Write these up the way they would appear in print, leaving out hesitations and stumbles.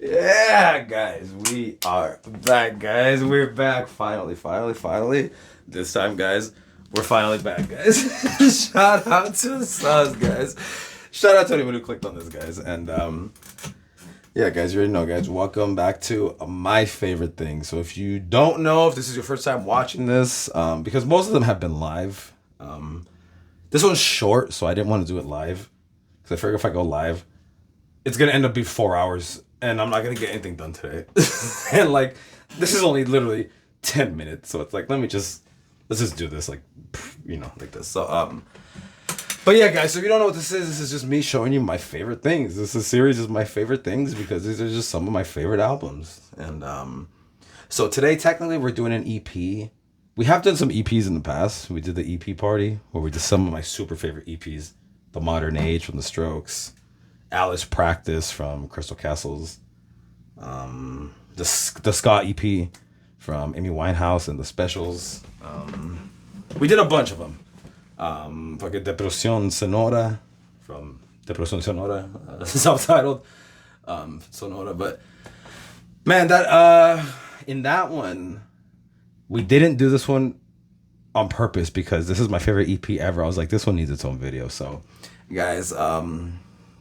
Yeah, guys, we are back, guys. We're back. Finally. This time, guys, we're finally back, guys. Shout out to the subs, guys. Shout out to anyone who clicked on this, guys. And, yeah, guys, you already know, guys. Welcome back to my favorite thing. So if you don't know, if this is your first time watching this, because most of them have been live, this one's short, so I didn't want to do it live. Because I figure if I go live, it's gonna end up being 4 hours, and I'm not gonna get anything done today. And like, this is only literally 10 minutes, so it's like, let's just do this, like, like this. So but yeah, guys. So if you don't know what this is just me showing you my favorite things. This is a series of my favorite things because these are just some of my favorite albums. And so today, technically, we're doing an EP. We have done some EPs in the past. We did the EP party where we did some of my super favorite EPs. The Modern Age from The Strokes. Alice Practice from Crystal Castles, the ska EP from Amy Winehouse and the Specials. We did a bunch of them. Fucking Depresión Sonora from Depresión Sonora, self-titled Sonora. But man, that in that one, we didn't do this one on purpose because this is my favorite EP ever. I was like, this one needs its own video. So, guys.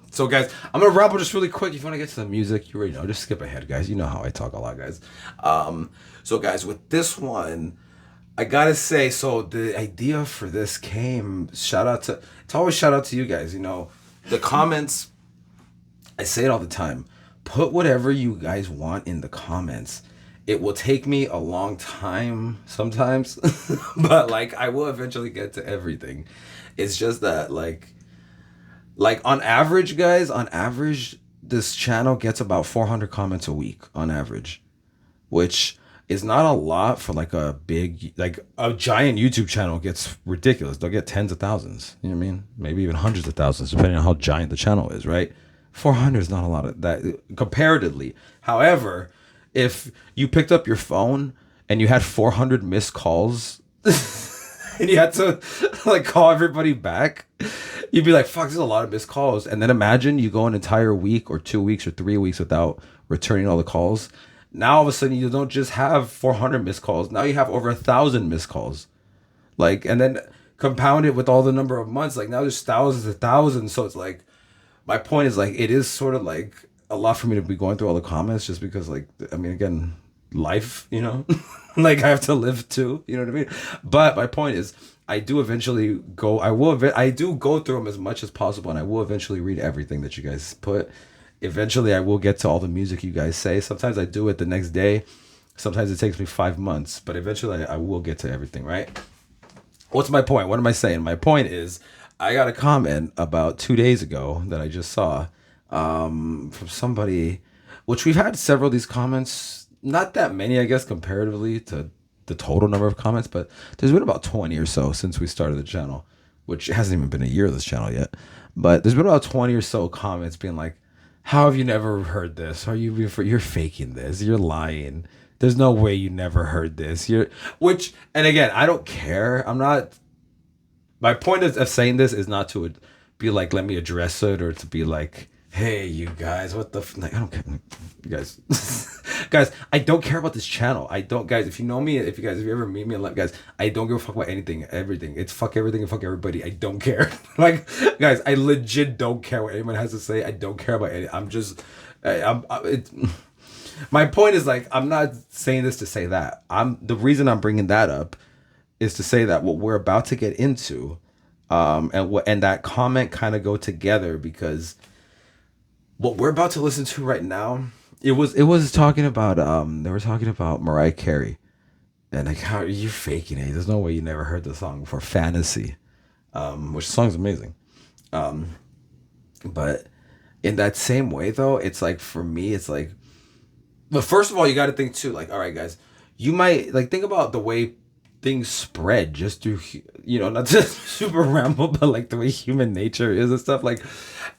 So, guys, I'm going to ramble just really quick. If you want to get to the music, you already know. Just skip ahead, guys. You know how I talk a lot, guys. So, guys, with this one, I got to say, so the idea for this came, it's always shout out to you guys. You know, the comments, I say it all the time. Put whatever you guys want in the comments. It will take me a long time sometimes, but, like, I will eventually get to everything. It's just that, like on average, guys, this channel gets about 400 comments a week on average, which is not a lot for like a giant YouTube channel gets ridiculous. They'll get tens of thousands, you know what I mean? Maybe even hundreds of thousands, depending on how giant the channel is, right? 400 is not a lot of that comparatively. However, if you picked up your phone and you had 400 missed calls and you had to like call everybody back, you'd be like, fuck, there's a lot of missed calls. And then imagine you go an entire week or 2 weeks or 3 weeks without returning all the calls. Now all of a sudden you don't just have 400 missed calls. Now you have over 1,000 missed calls. Like, and then compound it with all the number of months. Like now there's thousands and thousands. So it's like, my point is like, it is sort of like a lot for me to be going through all the comments just because like, I mean, again, life, you know, like I have to live too, you know what I mean? But my point is, I do eventually I do go through them as much as possible, and I will eventually read everything that you guys put. Eventually, I will get to all the music you guys say. Sometimes I do it the next day. Sometimes it takes me 5 months, but eventually I will get to everything, right? What's my point? What am I saying? My point is, I got a comment about 2 days ago that I just saw from somebody, which we've had several of these comments, not that many, I guess, comparatively to the total number of comments, but there's been about 20 or so since we started the channel, which hasn't even been a year of this channel yet. But there's been about 20 or so comments being like, how have you never heard this? You're faking this. You're lying. There's no way you never heard this. And again, I don't care. My point of saying this is not to be like, let me address it, or to be like, hey, you guys, what the like, I don't care, you guys. Guys, I don't care about this channel. I don't, guys. If you know me, if you ever meet me, guys, I don't give a fuck about anything, everything. It's fuck everything and fuck everybody. I don't care. Like, guys, I legit don't care what anyone has to say. I don't care about any. My point is like, I'm not saying this to say that. The reason I'm bringing that up is to say that what we're about to get into, and that comment kind of go together, because what we're about to listen to right now, it was talking about they were talking about Mariah Carey, and like, how are you faking it? There's no way you never heard the song before, Fantasy, which the song's amazing, but in that same way though, it's like, for me, it's like, but first of all, you got to think too, like, all right, guys, you might like think about the way things spread just through, not just super ramble, but like the way human nature is and stuff. Like,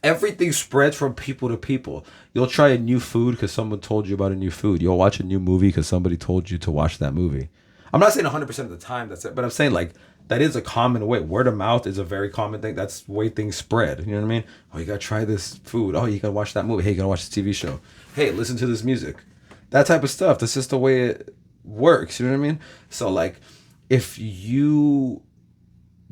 everything spreads from people to people. You'll try a new food because someone told you about a new food. You'll watch a new movie because somebody told you to watch that movie. I'm not saying 100% of the time that's it, but I'm saying like that is a common way. Word of mouth is a very common thing. That's the way things spread. You know what I mean? Oh, you gotta try this food. Oh, you gotta watch that movie. Hey, you gotta watch this TV show. Hey, listen to this music. That type of stuff. That's just the way it works. You know what I mean? So like, if you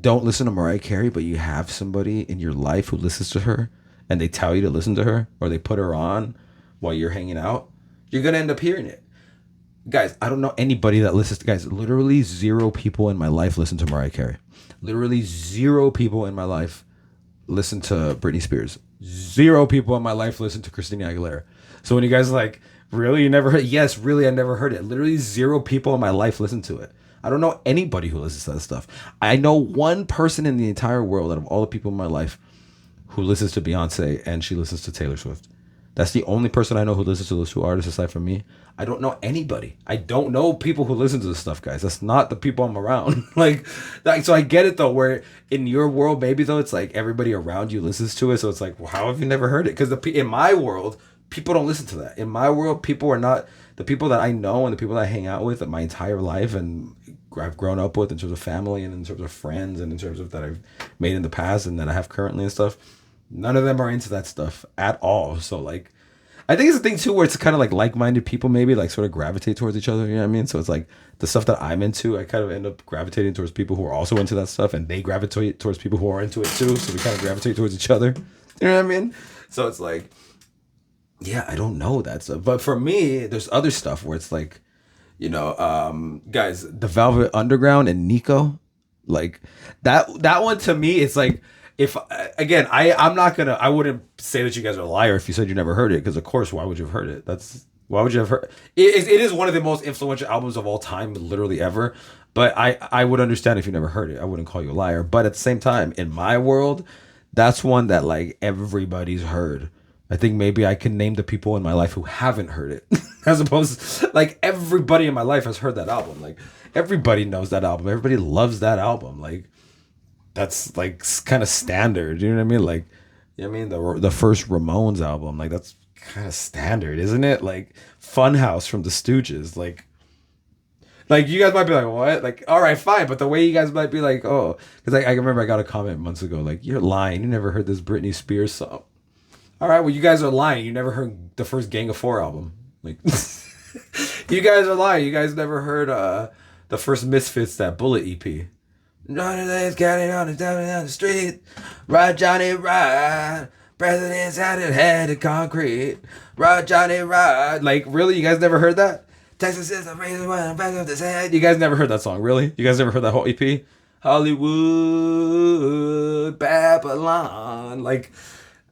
don't listen to Mariah Carey, but you have somebody in your life who listens to her, and they tell you to listen to her, or they put her on while you're hanging out, you're gonna end up hearing it. Guys, I don't know anybody that listens to, guys, literally 0 people in my life listen to Mariah Carey. Literally 0 people in my life listen to Britney Spears. 0 people in my life listen to Christina Aguilera. So when you guys are like, really, you never heard it? Yes, really, I never heard it. Literally 0 people in my life listen to it. I don't know anybody who listens to that stuff. I know one person in the entire world out of all the people in my life who listens to Beyonce, and she listens to Taylor Swift. That's the only person I know who listens to those 2 artists aside from me. I don't know anybody. I don't know people who listen to this stuff, guys. That's not the people I'm around. So I get it though, where in your world, maybe though, it's like everybody around you listens to it. So it's like, well, how have you never heard it? Because in my world, people don't listen to that. In my world, people are not, the people that I know and the people that I hang out with my entire life and I've grown up with in terms of family and in terms of friends and in terms of that I've made in the past and that I have currently and stuff, none of them are into that stuff at all. So like, I think it's a thing too where it's kind of like like-minded people maybe like sort of gravitate towards each other. You know what I mean? So it's like the stuff that I'm into, I kind of end up gravitating towards people who are also into that stuff, and they gravitate towards people who are into it too. So we kind of gravitate towards each other. You know what I mean? So it's like, yeah, I don't know that stuff. But for me, there's other stuff where it's like, you know, guys, the Velvet Underground and Nico, like that one to me, it's like, if again, I wouldn't say that you guys are a liar if you said you never heard it, because of course, why would you have heard it? Why would you have heard it? It is one of the most influential albums of all time, literally ever. But I would understand if you never heard it. I wouldn't call you a liar. But at the same time, in my world, that's one that like everybody's heard. I think maybe I can name the people in my life who haven't heard it, as opposed to, like, everybody in my life has heard that album. Like everybody knows that album. Everybody loves that album. Like. That's like kind of standard, you know what I mean? Like, you know what I mean? The first Ramones album, like that's kind of standard, isn't it? Like Funhouse from the Stooges, like you guys might be like, what? Like, all right, fine, but the way you guys might be like, oh, because I remember I got a comment months ago, like, you're lying, you never heard this Britney Spears song. All right, well, you guys are lying, you never heard the first Gang of Four album, like, you guys are lying, you guys never heard the first Misfits, that Bullet EP. Johnny Lane's counting on the street. Ride, Johnny, ride. President's had it, head of concrete. Ride, Johnny, ride. Like, really? You guys never heard that? Texas is the reason why I'm back up this head. You guys never heard that song, really? You guys never heard that whole EP? Hollywood, Babylon. Like,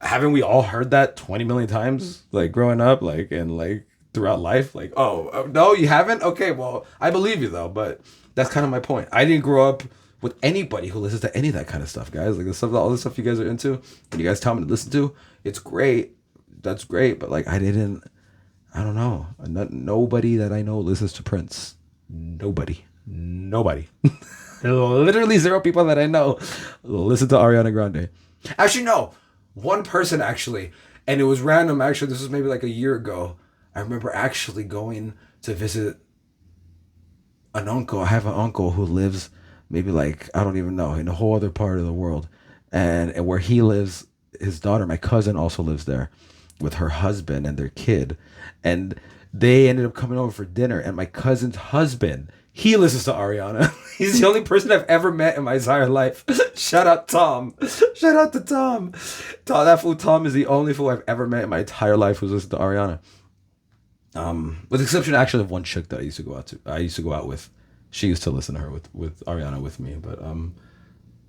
haven't we all heard that 20 million times? Like, growing up, like, and like, throughout life? Like, oh, no, you haven't? Okay, well, I believe you, though, but that's kind of my point. I didn't grow up with anybody who listens to any of that kind of stuff, guys. Like all the stuff you guys are into, and you guys tell me to listen to, it's great. That's great. But like, I don't know. Nobody that I know listens to Prince. Nobody. Literally 0 people that I know listen to Ariana Grande. Actually, no. One person actually, and it was random. Actually, this was maybe like a year ago. I remember actually going to visit an uncle. I have an uncle who lives maybe like, I don't even know, in a whole other part of the world. And where he lives, his daughter, my cousin, also lives there with her husband and their kid. And they ended up coming over for dinner. And my cousin's husband, he listens to Ariana. He's the only person I've ever met in my entire life. Shout out Tom. Shout out to Tom. That fool Tom is the only fool I've ever met in my entire life who's listened to Ariana. With the exception actually of one chick that I used to go out with. She used to listen to her with Ariana with me, but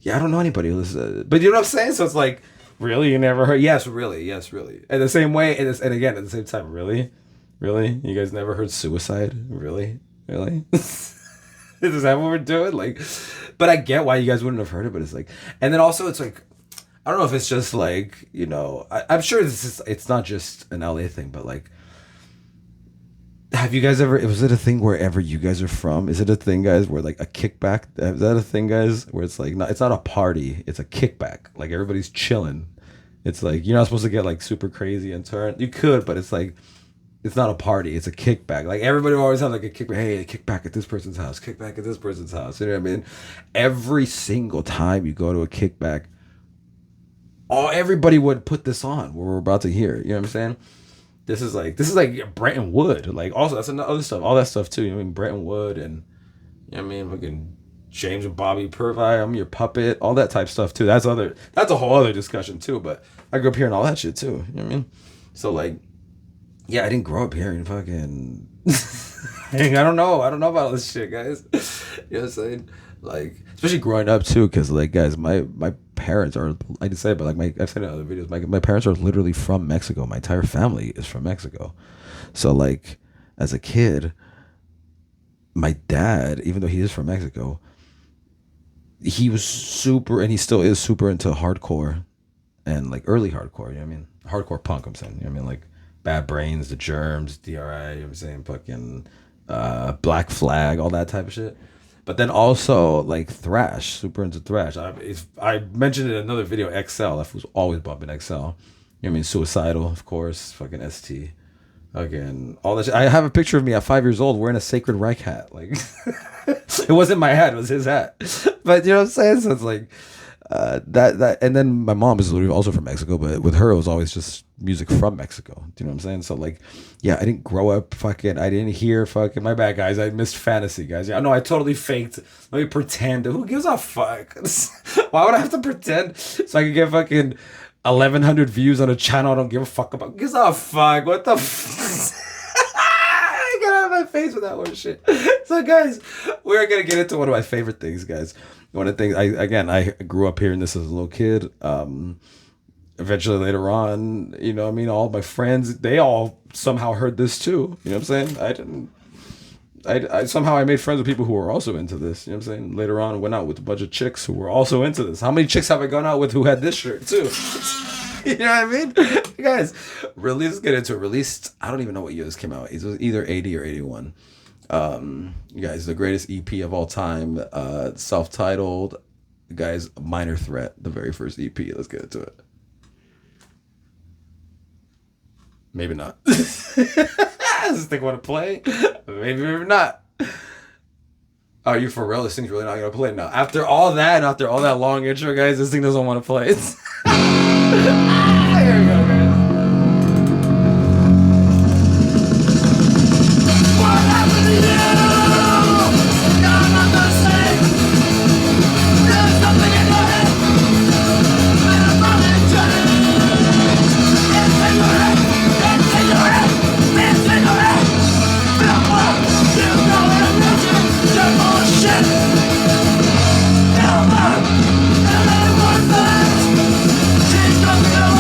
yeah, I don't know anybody who listens. But you know what I'm saying? So it's like, really, you never heard? Yes, really. And the same way, and again at the same time, really, you guys never heard Suicide? Really? Is that what we're doing? Like, but I get why you guys wouldn't have heard it. But it's like, and then also it's like, I don't know if it's just like, you know, I'm sure it's not just an LA thing, but like. Have you guys ever, was it a thing wherever you guys are from? Is it a thing, guys, where like a kickback? Is that a thing, guys, where it's like, it's not a party, it's a kickback. Like everybody's chilling. It's like, you're not supposed to get like super crazy and turn. You could, but it's like, It's not a party. It's a kickback. Like everybody always has like a kickback. Hey, kickback at this person's house. Kickback at this person's house. You know what I mean? Every single time you go to a kickback, everybody would put this on. What we're about to hear. You know what I'm saying? This is like Bretton Wood. Like also that's another stuff. All that stuff too. You know what I mean? Bretton Wood and you know what I mean? Fucking James and Bobby Purvi. I'm your puppet. All that type stuff too. That's a whole other discussion too. But I grew up hearing all that shit too. You know what I mean? So like. Yeah, I didn't grow up hearing fucking. I don't know about all this shit, guys. You know what I'm saying? Like, especially growing up too, because like, guys, my parents are. I didn't say it, but like I've said in other videos, my parents are literally from Mexico. My entire family is from Mexico. So like, as a kid, my dad, even though he is from Mexico, he was super, and he still is super into hardcore, and like early hardcore. You know what I mean? Hardcore punk. I'm saying. You know what I mean? Like. Bad Brains, The Germs, DRI, you know what I'm saying? Fucking Black Flag, all that type of shit. But then also, like, thrash, super into thrash. I mentioned it in another video, XL. That was always bumping XL. You know what I mean? Suicidal, of course. Fucking ST. Again, all that shit. I have a picture of me at 5 years old wearing a Sacred Reich hat. Like, it wasn't my hat, it was his hat. But, you know what I'm saying? So it's like... that and then my mom is literally also from Mexico, but with her it was always just music from Mexico. Do you know what I'm saying? So like, yeah, I didn't grow up fucking. I didn't hear fucking. My bad, guys. I missed fantasy, guys. Yeah, no, I totally faked. Let me pretend. Who gives a fuck? Why would I have to pretend so I could get fucking 1,100 views on a channel I don't give a fuck about? Who gives a fuck? What the? Get out of my face with that horse shit. So guys, we're gonna get into one of my favorite things, guys. One of the things I grew up hearing this as a little kid. Eventually later on, you know what I mean, all my friends, they all somehow heard this too. You know what I'm saying? I somehow I made friends with people who were also into this. You know what I'm saying? Later on, went out with a bunch of chicks who were also into this. How many chicks have I gone out with who had this shirt too? You know what I mean? Guys, let's get into it. Released, I don't even know what year this came out. It was either 80 or 81. Guys, the greatest EP of all time, self-titled, guys, Minor Threat, the very first EP. Let's get into it. Maybe not. Does this thing want to play? Maybe not. Are you for real? This thing's really not gonna play now. After all that, and after all that long intro, guys, this thing doesn't want to play. Here we go, guys. What happened to you? You're not the same. There's something in your head. Metabolic change. It's in your head. It's in your head. It's in your head. Feel what? You know it music. You're bullshit. Feel what? And it was that. She's coming away.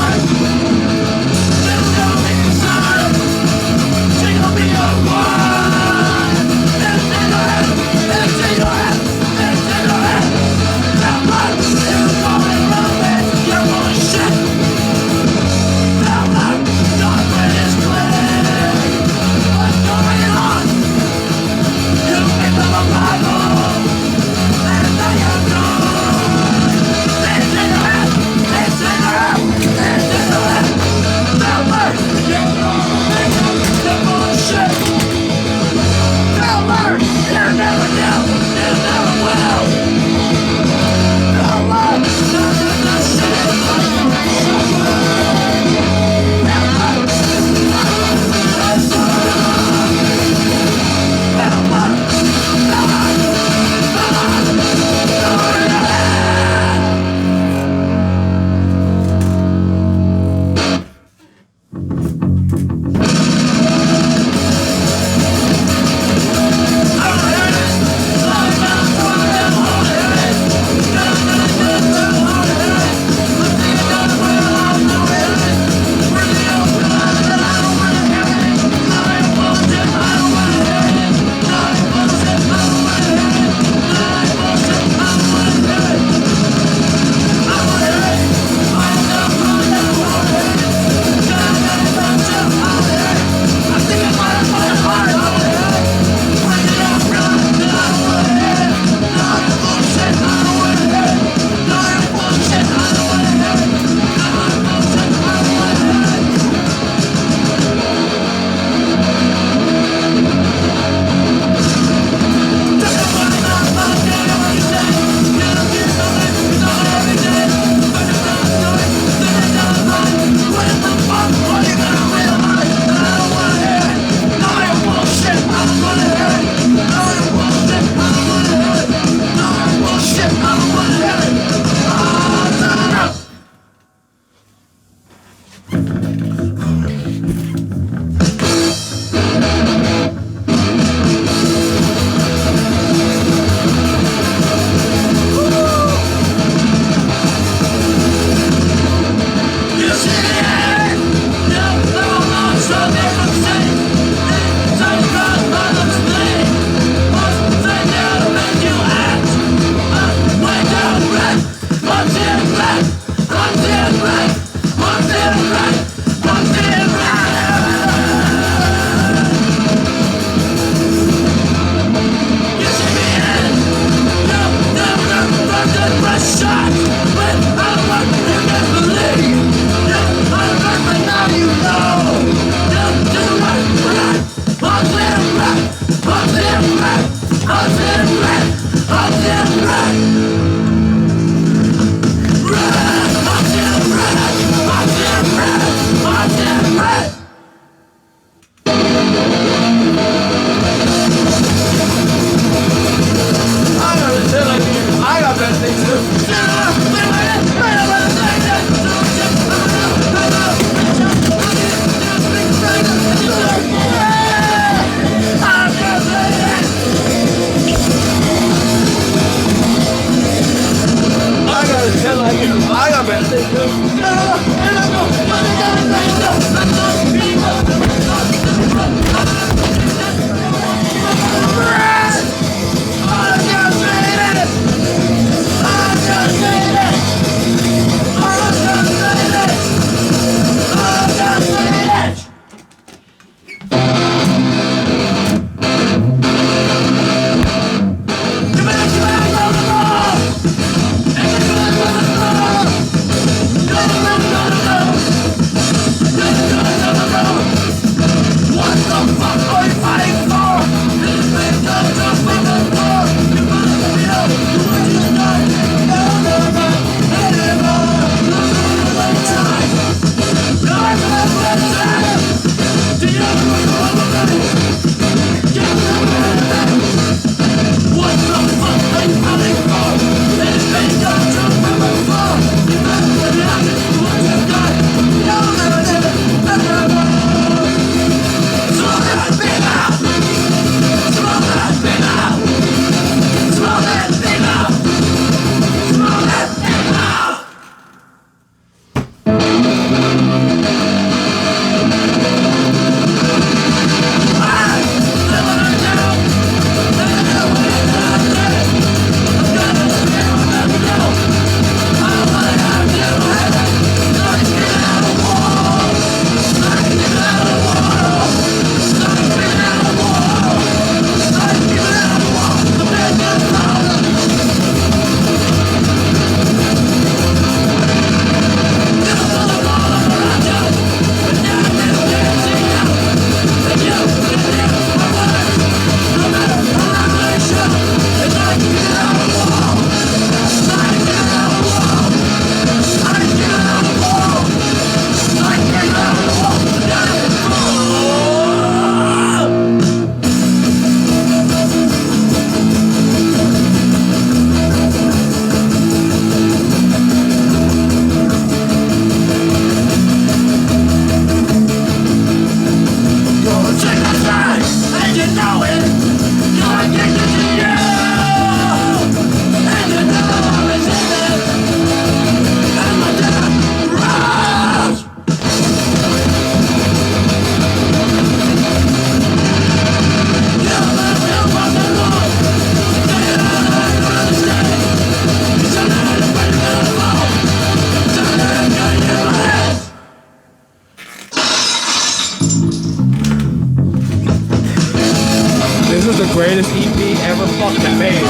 This is the greatest EP ever fucking made.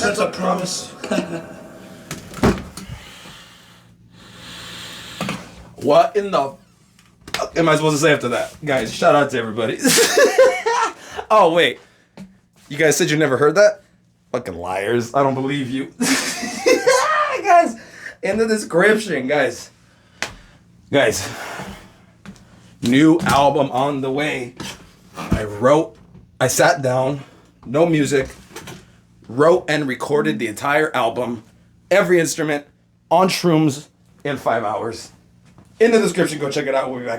That's a promise. What in the fuck am I supposed to say after that? Guys, shout out to everybody. Oh, wait. You guys said you never heard that? Fucking liars. I don't believe you. Guys, in the description, guys. Guys. New album on the way. I sat down, no music, wrote and recorded the entire album, every instrument, on shrooms in 5 hours. In the description, go check it out. We'll be back.